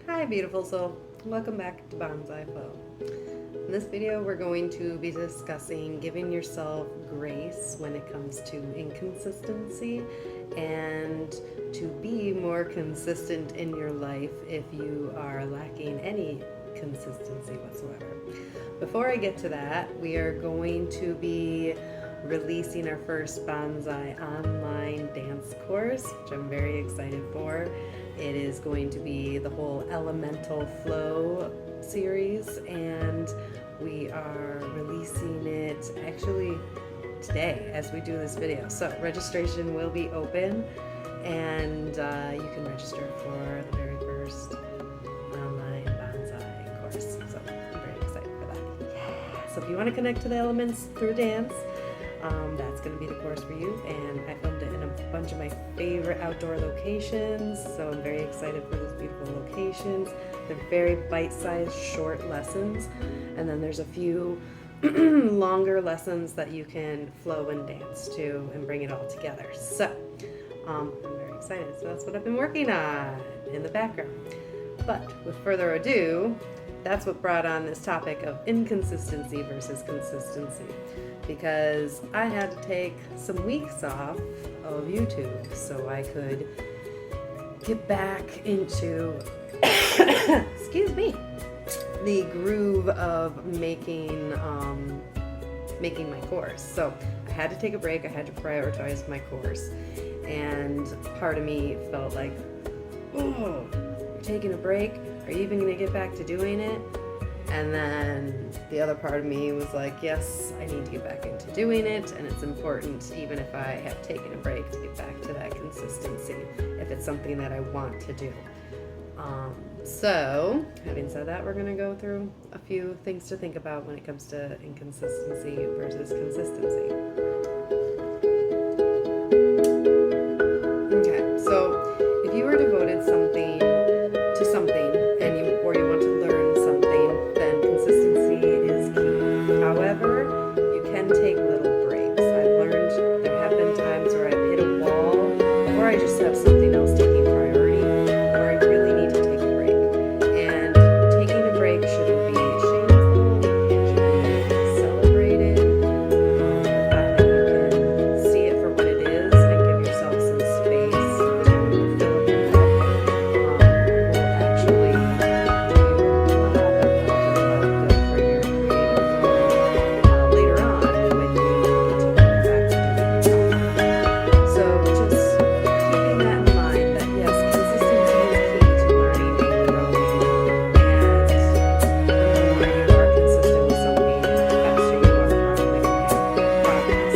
Hi beautiful soul, welcome back to Bonsai Flow. In this video we're going to be discussing giving yourself grace when it comes to inconsistency and to be more consistent in your life if you are lacking any consistency whatsoever. Before I get to that, we are going to be releasing our first Bonsai online dance course, which I'm very excited for. It is going to be the whole Elemental Flow series, and we are releasing it actually today as we do this video. So registration will be open, and you can register for the very first online Bonsai course. So I'm very excited for that. Yeah. So if you want to connect to the elements through dance, that's going to be the course for you, and I filmed it in a bunch of my favorite outdoor locations, so I'm very excited for these beautiful locations. They're very bite-sized, short lessons, and then there's a few longer lessons that you can flow and dance to and bring it all together. So I'm very excited. So that's what I've been working on in the background. But with further ado, that's what brought on this topic of inconsistency versus consistency, because I had to take some weeks off of YouTube so I could get back into excuse me, the groove of making my course. So I had to take a break. I had to prioritize my course, and part of me felt like, oh, you're taking a break? Are you even going to get back to doing it? And then the other part of me was like, yes, I need to get back into doing it, and it's important, even if I have taken a break, to get back to that consistency if it's something that I want to do. So having said that, we're going to go through a few things to think about when it comes to inconsistency versus consistency. Okay, so if you are devoted to something, or you want to learn something, then consistency is key. However, you can take little breaks. I've learned there have been times where I've hit a wall, or I just have something else taking priority, where I really need to take a break. And taking a break shouldn't be shameful, it should be celebrated. The fact that you can see it for what it is and give yourself some space to fill up your cup will actually do a lot of good for your creative flow later on when you get back to doing it. So just keeping that in mind, that yes, consistency is key to learning and growing, and the more you are consistent with something, the faster you are probably going to have progress.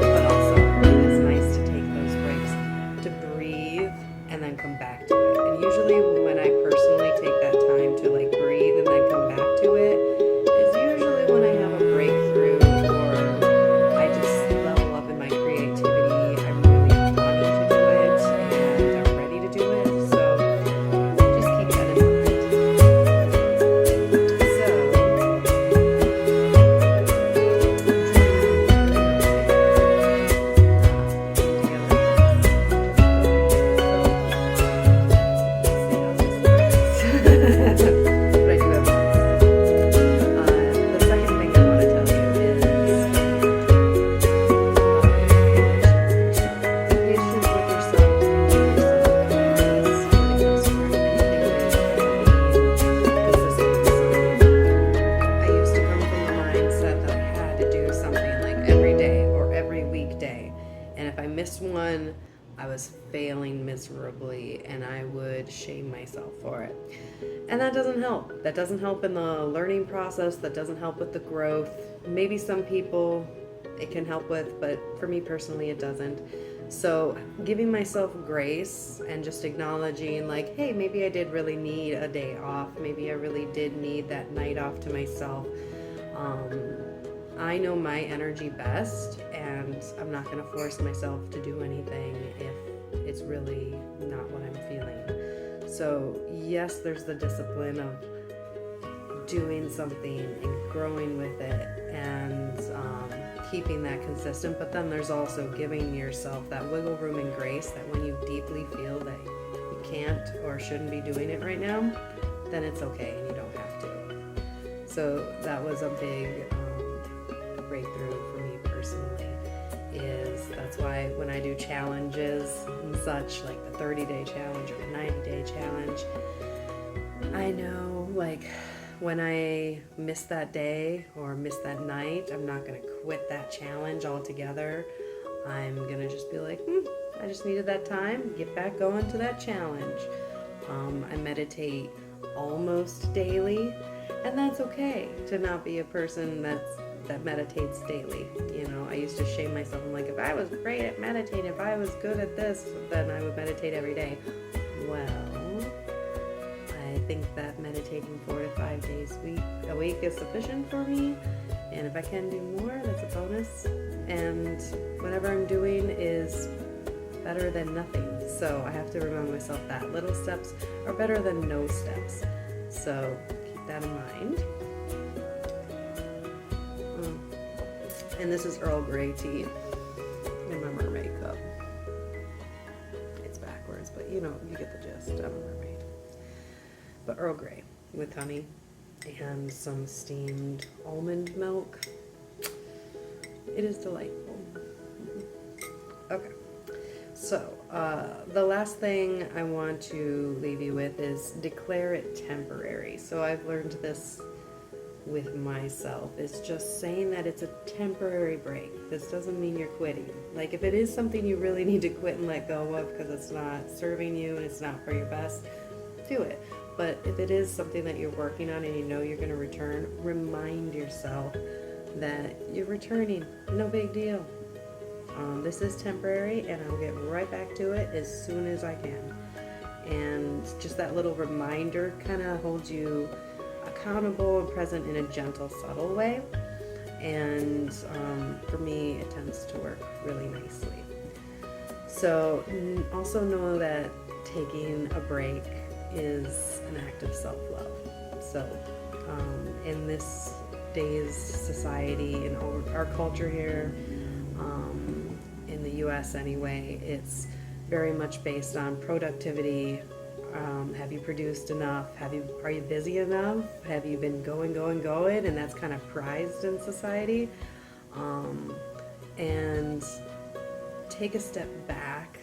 But also, it is nice to take those breaks to breathe and then come back to it. And usually when I personally take that time to like breathe and then come back to it, is usually when I have a breakthrough, or I just level up in my creativity. I'm really wanting to do it and I'm ready to do it. So just keep that in mind. But I do have the second thing I want to tell you is patience with yourself and give yourself grace when it comes to anything consistent with something. I used to come from the mindset that I had to do something like every day or every weekday, and if I missed one, I was failing miserably, and I would shame myself for it. And that doesn't help. That doesn't help in the learning process. That doesn't help with the growth. Maybe some people it can help with, but for me personally, it doesn't. So giving myself grace and just acknowledging like, hey, maybe I did really need a day off. Maybe I really did need that night off to myself. I know my energy best, and I'm not going to force myself to do anything if it's really not what I'm feeling. So yes, there's the discipline of doing something and growing with it and keeping that consistent, but then there's also giving yourself that wiggle room and grace that when you deeply feel that you can't or shouldn't be doing it right now, then it's okay and you don't have to. So that was a big breakthrough for me personally. That's why when I do challenges and such, like the 30-day challenge or the 90-day challenge, I know like when I miss that day or miss that night, I'm not going to quit that challenge altogether. I'm going to just be like, I just needed that time, get back going to that challenge. I meditate almost daily, and that's okay to not be a person that meditates daily. You know, I used to shame myself. I'm like, if I was great at meditating, if I was good at this, then I would meditate every day. Well, I think that meditating 4 to 5 days a week is sufficient for me. And if I can do more, that's a bonus. And whatever I'm doing is better than nothing. So I have to remind myself that little steps are better than no steps. So keep that in mind. And this is Earl Grey tea in my mermaid cup. It's backwards, but you know, you get the gist. I'm a mermaid. But Earl Grey with honey and some steamed almond milk. It is delightful. Okay. So, the last thing I want to leave you with is declare it temporary. So I've learned this with myself. It's just saying that it's a temporary break. This doesn't mean you're quitting. Like if it is something you really need to quit and let go of because it's not serving you and it's not for your best, do it. But if it is something that you're working on and you know you're going to return, remind yourself that you're returning. No big deal. This is temporary and I'll get right back to it as soon as I can. And just that little reminder kind of holds you accountable and present in a gentle, subtle way. And for me, it tends to work really nicely. So also know that taking a break is an act of self-love. So in this day's society, in our culture here, in the US anyway, it's very much based on productivity. Have you produced enough? Are you busy enough? Have you been going? And that's kind of prized in society. And take a step back,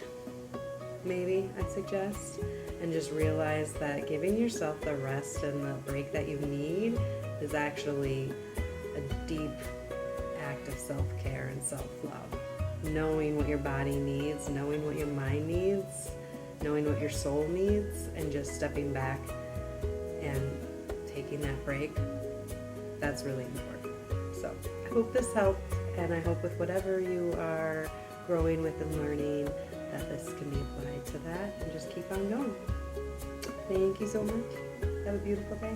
maybe I'd suggest, and just realize that giving yourself the rest and the break that you need is actually a deep act of self-care and self-love. Knowing what your body needs, knowing what your mind needs, knowing what your soul needs, and just stepping back and taking that break, that's really important. So I hope this helped, and I hope with whatever you are growing with and learning that this can be applied to that, and just keep on going. Thank you so much. Have a beautiful day.